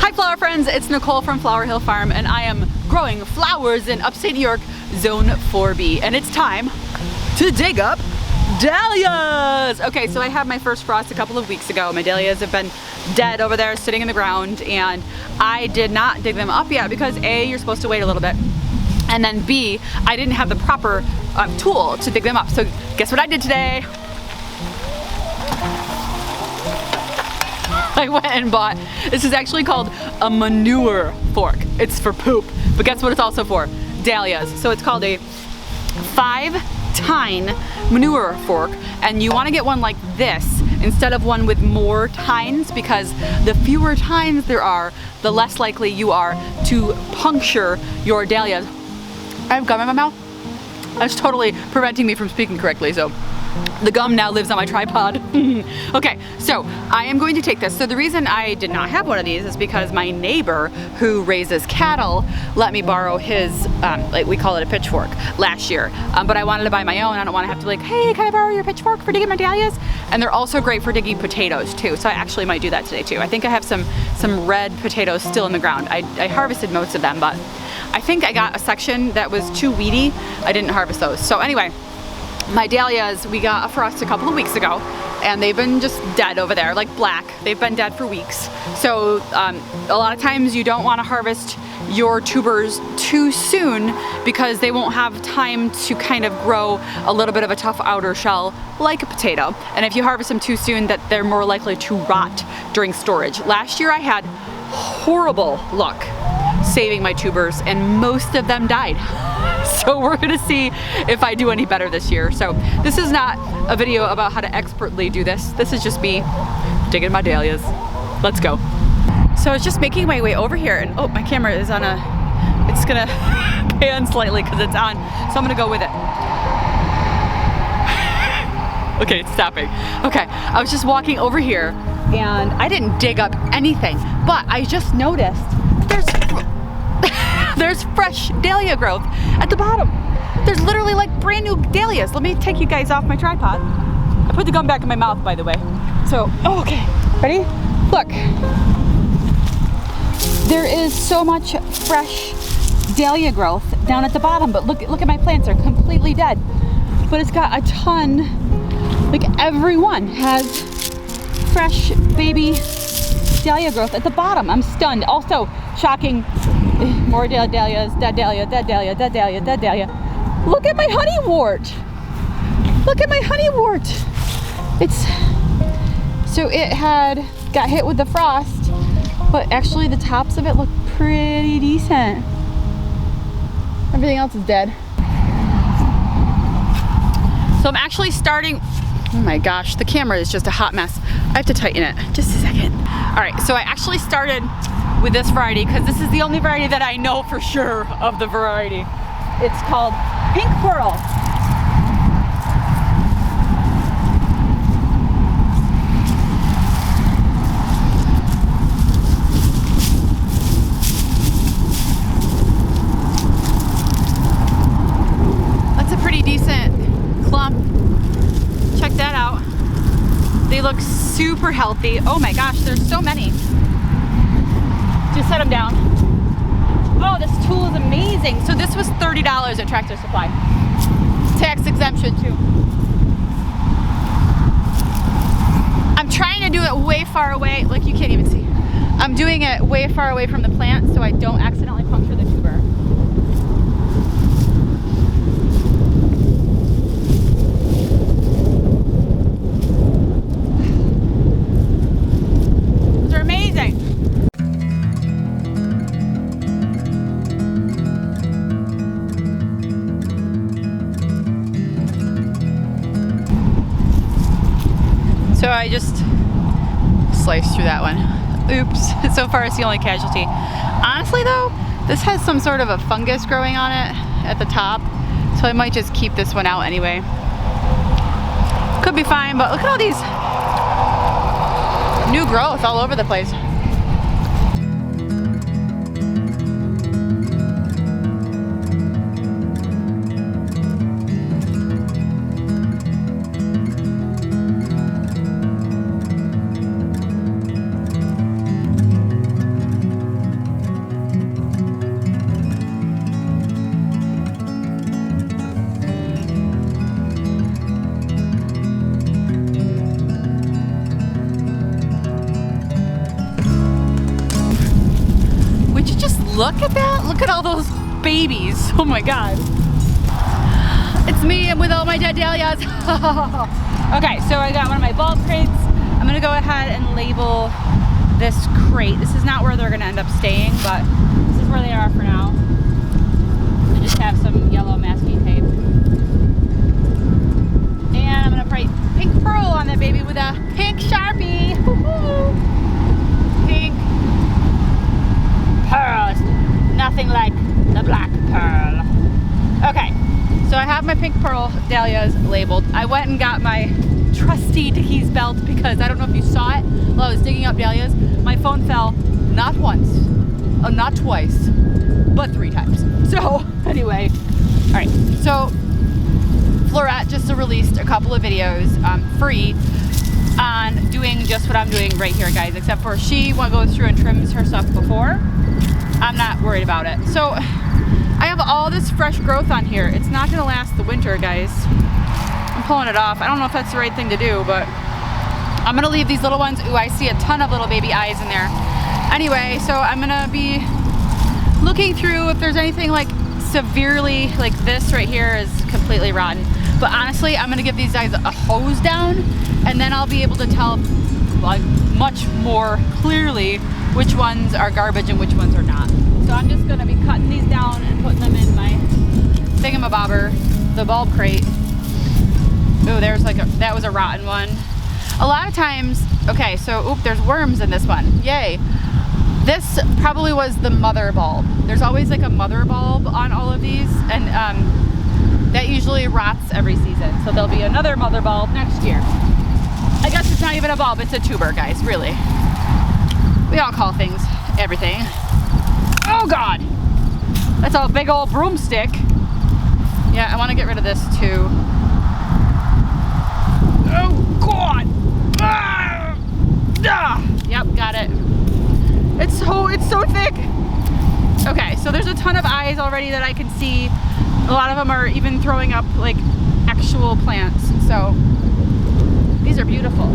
Hi flower friends, it's Nicole from Flower Hill Farm and I am growing flowers in upstate New York, Zone 4B, and it's time to dig up dahlias! Okay, so I had my first frost a couple of weeks ago. My dahlias have been dead over there sitting in the ground and I did not dig them up yet because A, you're supposed to wait a little bit, and then B, I didn't have the proper tool to dig them up. So guess what I did today? I went and bought, this is actually called a manure fork. It's for poop, but guess what it's also for? Dahlias. So it's called a 5-tine manure fork, and you want to get one like this instead of one with more tines, because the fewer tines there are, the less likely you are to puncture your dahlias. I have gum in my mouth. That's totally preventing me from speaking correctly, so the gum now lives on my tripod. Okay, so I am going to take this. So the reason I did not have one of these is because my neighbor who raises cattle let me borrow his, like we call it a pitchfork, last year. But I wanted to buy my own. I don't want to have to be like, hey, can I borrow your pitchfork for digging my dahlias? And they're also great for digging potatoes too. So I actually might do that today too. I think I have some red potatoes still in the ground. I harvested most of them, but I think I got a section that was too weedy. I didn't harvest those. So anyway, my dahlias, we got a frost a couple of weeks ago and they've been just dead over there, like black. They've been dead for weeks. So a lot of times you don't want to harvest your tubers too soon because they won't have time to kind of grow a little bit of a tough outer shell like a potato. And if you harvest them too soon, that they're more likely to rot during storage. Last year I had horrible luck saving my tubers and most of them died. So we're gonna see if I do any better this year. So this is not a video about how to expertly do this. This is just me digging my dahlias. Let's go. So I was just making my way over here and oh, my camera is on a, it's gonna pan slightly because it's on. So I'm gonna go with it. Okay, it's stopping. Okay, I was just walking over here and I didn't dig up anything, but I just noticed there's fresh dahlia growth at the bottom. There's literally like brand new dahlias. Let me take you guys off my tripod. I put the gum back in my mouth, by the way. So, oh, okay, ready? Look, there is so much fresh dahlia growth down at the bottom, but look at my plants, they're completely dead. But it's got a ton, like everyone has fresh baby dahlia growth at the bottom. I'm stunned. Also, shocking, more dahlias, dead dahlia, dead dahlia, dead dahlia, dead dahlia. Look at my honeywort. Look at my honeywort. It's, so it had got hit with the frost, but actually the tops of it look pretty decent. Everything else is dead. So I'm actually starting, oh my gosh, the camera is just a hot mess. I have to tighten it, just a second. All right, so I actually started with this variety because this is the only variety that I know for sure of the variety. It's called Pink Pearl. That's a pretty decent clump. Check that out. They look super healthy. Oh my gosh, there's so many. Just set them down. Oh, this tool is amazing. So this was $30 at Tractor Supply. Tax exemption too. I'm trying to do it way far away, like you can't even see. I'm doing it way far away from the plant so I don't accidentally puncture the tuber. Those are amazing. So I just sliced through that one. Oops, so far it's the only casualty. Honestly though, this has some sort of a fungus growing on it at the top, so I might just keep this one out anyway. Could be fine, but look at all these new growth all over the place. look at that. Look at all those babies. Oh my God. It's me, I'm with all my dead dahlias. Okay, so I got one of my bulb crates. I'm gonna go ahead and label this crate. This is not where they're gonna end up staying, but this is where they are for now. I just have some yellow masking tape. And I'm gonna write pink pearl on that baby with a pink Sharpie. Pink pearls. Nothing like the black pearl. Okay, so I have my pink pearl dahlias labeled. I went and got my trusty Dickies belt because I don't know if you saw it while I was digging up dahlias. My phone fell not once, not twice, but 3 times. So anyway, all right, so Florette just released a couple of videos free on doing just what I'm doing right here, guys, except for she goes through and trims her stuff before. I'm not worried about it. So I have all this fresh growth on here. It's not gonna last the winter, guys. I'm pulling it off. I don't know if that's the right thing to do, but I'm gonna leave these little ones. Ooh, I see a ton of little baby eyes in there. Anyway, so I'm gonna be looking through if there's anything like severely, like this right here is completely rotten. But honestly, I'm gonna give these guys a hose down, and then I'll be able to tell like much more clearly which ones are garbage and which ones are not. So I'm just gonna be cutting these down and putting them in my thingamabobber, the bulb crate. Oh, there's like that was a rotten one. A lot of times, okay, so oop, there's worms in this one. Yay. This probably was the mother bulb. There's always like a mother bulb on all of these, and that usually rots every season. So there'll be another mother bulb next year. I guess it's not even a bulb, it's a tuber, guys, really. We all call things everything. Oh God, that's a big old broomstick. Yeah, I want to get rid of this too. Oh God. Ah! Ah! Yep, got it. It's so thick. Okay, so there's a ton of eyes already that I can see. A lot of them are even throwing up like actual plants. So these are beautiful.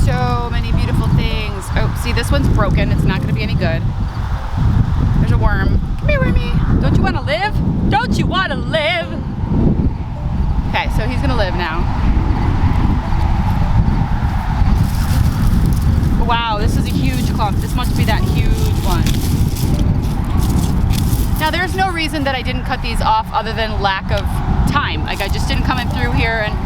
So many beautiful things. Oh, see, this one's broken. It's not going to be any good. There's a worm. Come here, wormy. Don't you want to live? Don't you want to live? Okay, so he's going to live now. Wow, this is a huge clump. This must be that huge one. Now, there's no reason that I didn't cut these off other than lack of time. Like, I just didn't come in through here and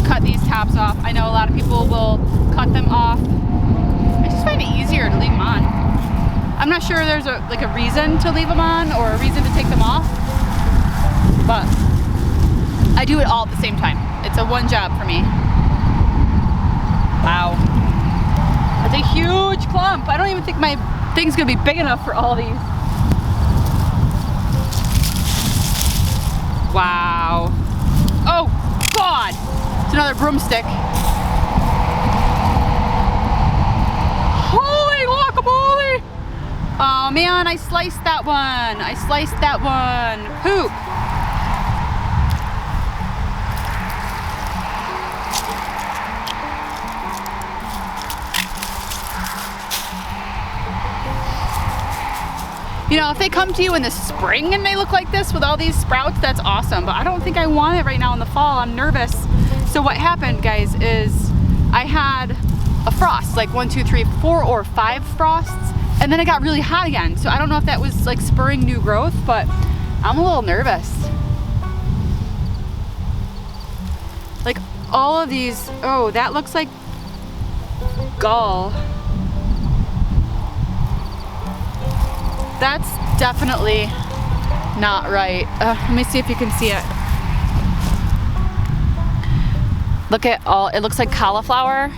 cut these tops off. I know a lot of people will cut them off. I just find it easier to leave them on. I'm not sure there's a reason to leave them on or a reason to take them off, but I do it all at the same time. It's a one job for me. Wow. That's a huge clump. I don't even think my thing's gonna be big enough for all these. Wow. Oh God, it's another broomstick. Holy guacamole. Oh man, I sliced that one. I sliced that one. Poop. You know, if they come to you in the spring and they look like this with all these sprouts, that's awesome. But I don't think I want it right now in the fall. I'm nervous. So what happened, guys, is I had a frost, like 1, 2, 3, 4, or 5 frosts. And then it got really hot again. So I don't know if that was like spurring new growth, but I'm a little nervous. Like all of these, oh, that looks like gall. That's definitely not right. Let me see if you can see it. Look at all, it looks like cauliflower.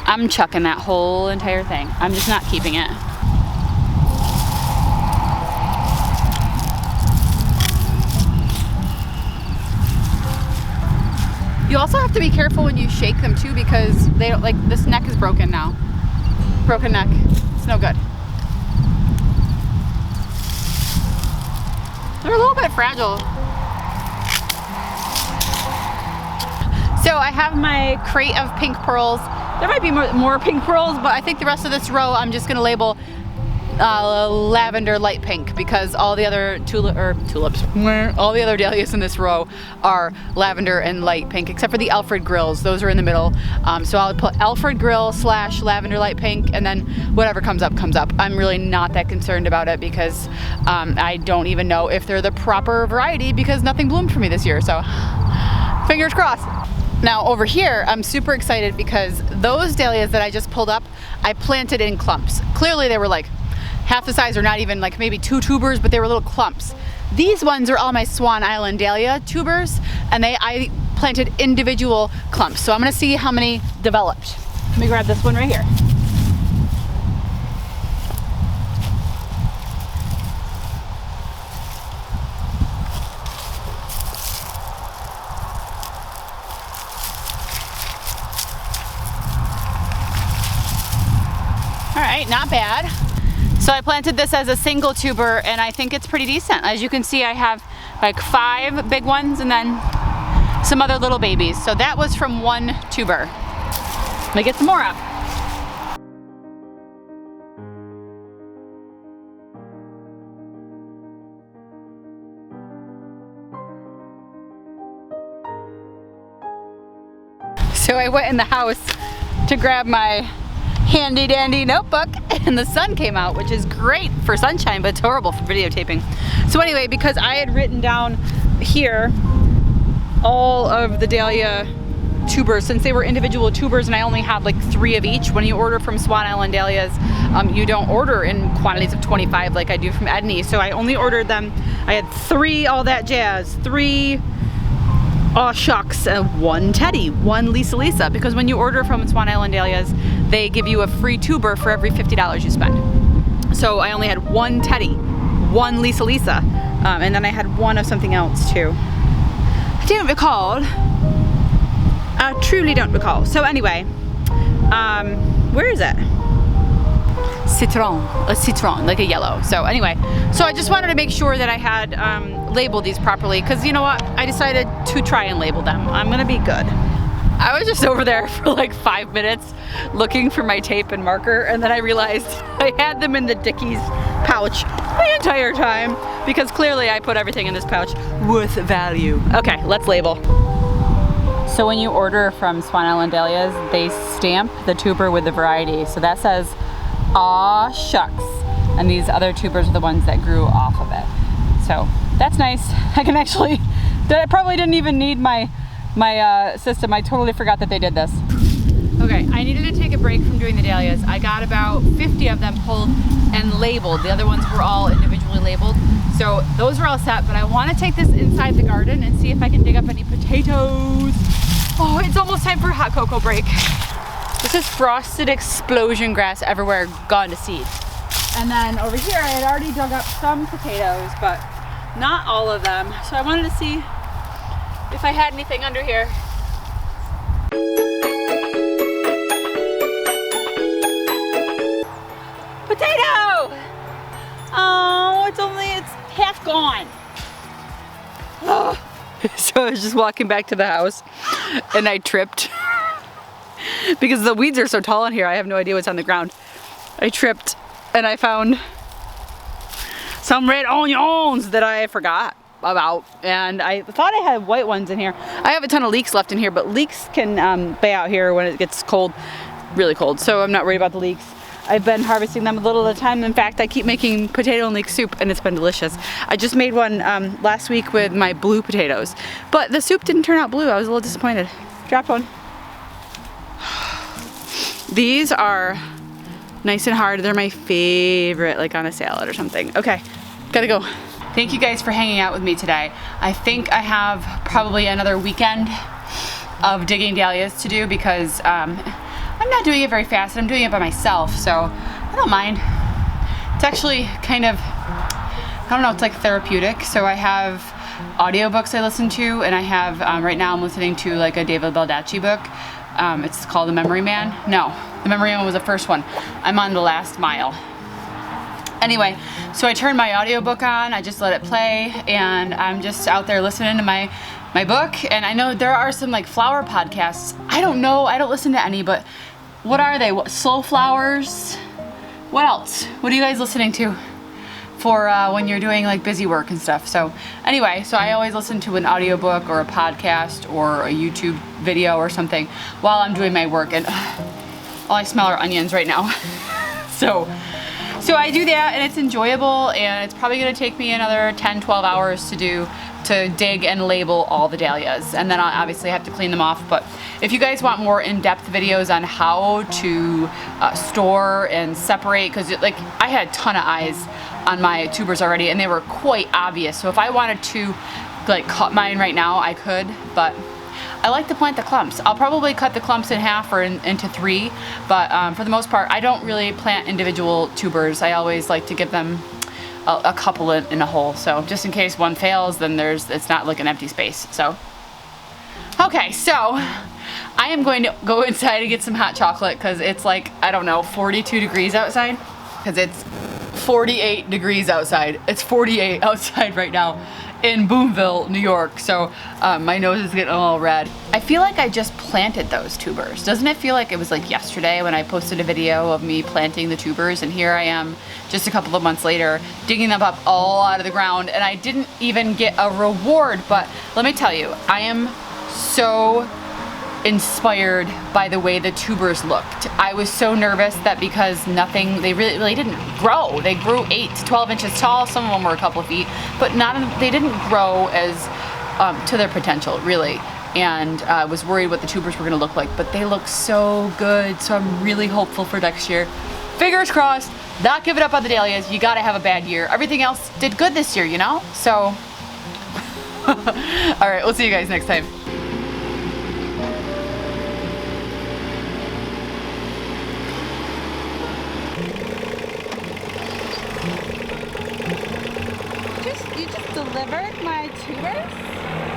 I'm chucking that whole entire thing. I'm just not keeping it. You also have to be careful when you shake them too, because they don't, like, this neck is broken now. Broken neck. It's no good. They're a little bit fragile. So I have my crate of pink pearls. There might be more pink pearls, but I think the rest of this row I'm just gonna label lavender light pink, because all the other tulips, all the other dahlias in this row are lavender and light pink, except for the Alfred grills. Those are in the middle. So I'll put Alfred grill / lavender light pink, and then whatever comes up, comes up. I'm really not that concerned about it because I don't even know if they're the proper variety because nothing bloomed for me this year. So fingers crossed. Now over here, I'm super excited because those dahlias that I just pulled up, I planted in clumps. Clearly they were like half the size, or not even, like maybe 2 tubers, but they were little clumps. These ones are all my Swan Island dahlia tubers, and I planted individual clumps. So I'm gonna see how many developed. Let me grab this one right here. All right, not bad. So I planted this as a single tuber, and I think it's pretty decent. As you can see, I have like 5 big ones and then some other little babies. So that was from 1 tuber. Let me get some more up. So I went in the house to grab my handy dandy notebook, and the sun came out, which is great for sunshine, but it's horrible for videotaping. So anyway, because I had written down here all of the dahlia tubers, since they were individual tubers and I only have like 3 of each. When you order from Swan Island Dahlias, you don't order in quantities of 25 like I do from Edney. So I only ordered them, I had 3 all that jazz, 3 aw shucks, 1 Teddy, 1 Lisa, because when you order from Swan Island Dahlias, they give you a free tuber for every $50 you spend. So I only had 1 Teddy, 1 Lisa, and then I had 1 of something else too. I don't recall. I truly don't recall. So anyway, where is it? Citron, a citron, like a yellow. So anyway, so I just wanted to make sure that I had labeled these properly, because you know what? I decided to try and label them. I'm gonna be good. I was just over there for like 5 minutes looking for my tape and marker, and then I realized I had them in the Dickies pouch the entire time, because clearly I put everything in this pouch with value. Okay, let's label. So when you order from Swan Island Dahlias, they stamp the tuber with the variety. So that says, aw shucks. And these other tubers are the ones that grew off of it. So that's nice. I can actually, I probably didn't even need my system. I totally forgot that they did this. Okay, I needed to take a break from doing the dahlias. I got about 50 of them pulled and labeled. The other ones were all individually labeled. So those are all set, but I want to take this inside the garden and see if I can dig up any potatoes. Oh, it's almost time for a hot cocoa break. This is frosted explosion grass everywhere, gone to seed. And then over here, I had already dug up some potatoes, but not all of them. So I wanted to see if I had anything under here. Potato! Oh, it's half gone. Oh. So I was just walking back to the house and I tripped because the weeds are so tall in here. I have no idea what's on the ground. I tripped and I found some red onions that I forgot about, and I thought I had white ones in here. I have a ton of leeks left in here, but leeks can bay out here when it gets cold, really cold, so I'm not worried about the leeks. I've been harvesting them a little at a time. In fact, I keep making potato and leek soup, and it's been delicious. I just made one last week with my blue potatoes, but the soup didn't turn out blue. I was a little disappointed. Dropped one. These are nice and hard. They're my favorite, like on a salad or something. Okay, gotta go. Thank you guys for hanging out with me today. I think I have probably another weekend of digging dahlias to do, because I'm not doing it very fast. I'm doing it by myself, so I don't mind. It's actually kind of, I don't know, it's like therapeutic. So I have audiobooks I listen to, and I have, right now I'm listening to like a David Baldacci book. It's called The Memory Man. No, The Memory Man was the first one. I'm on the last mile. Anyway, so I turned my audiobook on, I just let it play, and I'm just out there listening to my book. And I know there are some like flower podcasts. I don't know, I don't listen to any, but what are they? What, slow flowers? What else? What are you guys listening to for when you're doing like busy work and stuff? So anyway, so I always listen to an audiobook or a podcast or a YouTube video or something while I'm doing my work, and all I smell are onions right now. So I do that, and it's enjoyable, and it's probably gonna take me another 10, 12 hours to dig and label all the dahlias, and then I'll obviously have to clean them off. But if you guys want more in-depth videos on how to store and separate, because like I had a ton of eyes on my tubers already, and they were quite obvious. So if I wanted to like cut mine right now, I could, but I like to plant the clumps. I'll probably cut the clumps in half or into 3, but for the most part, I don't really plant individual tubers. I always like to give them a couple in a hole. So just in case one fails, then it's not like an empty space. So, okay, so I am going to go inside and get some hot chocolate because it's like, I don't know, 42 degrees outside, because it's 48 degrees outside. It's 48 outside right now in Boonville, New York. So my nose is getting a little red. I feel like I just planted those tubers. Doesn't it feel like it was like yesterday when I posted a video of me planting the tubers, and here I am just a couple of months later digging them up all out of the ground, and I didn't even get a reward. But let me tell you, I am so inspired by the way the tubers looked. I was so nervous that because they really didn't grow. They grew 8 to 12 inches tall. Some of them were a couple of feet, but they didn't grow as to their potential, really. And I was worried what the tubers were gonna look like, but they look so good. So I'm really hopeful for next year. Fingers crossed, not giving up on the dahlias. You gotta have a bad year. Everything else did good this year, you know? So, all right, we'll see you guys next time. You just delivered my tubers?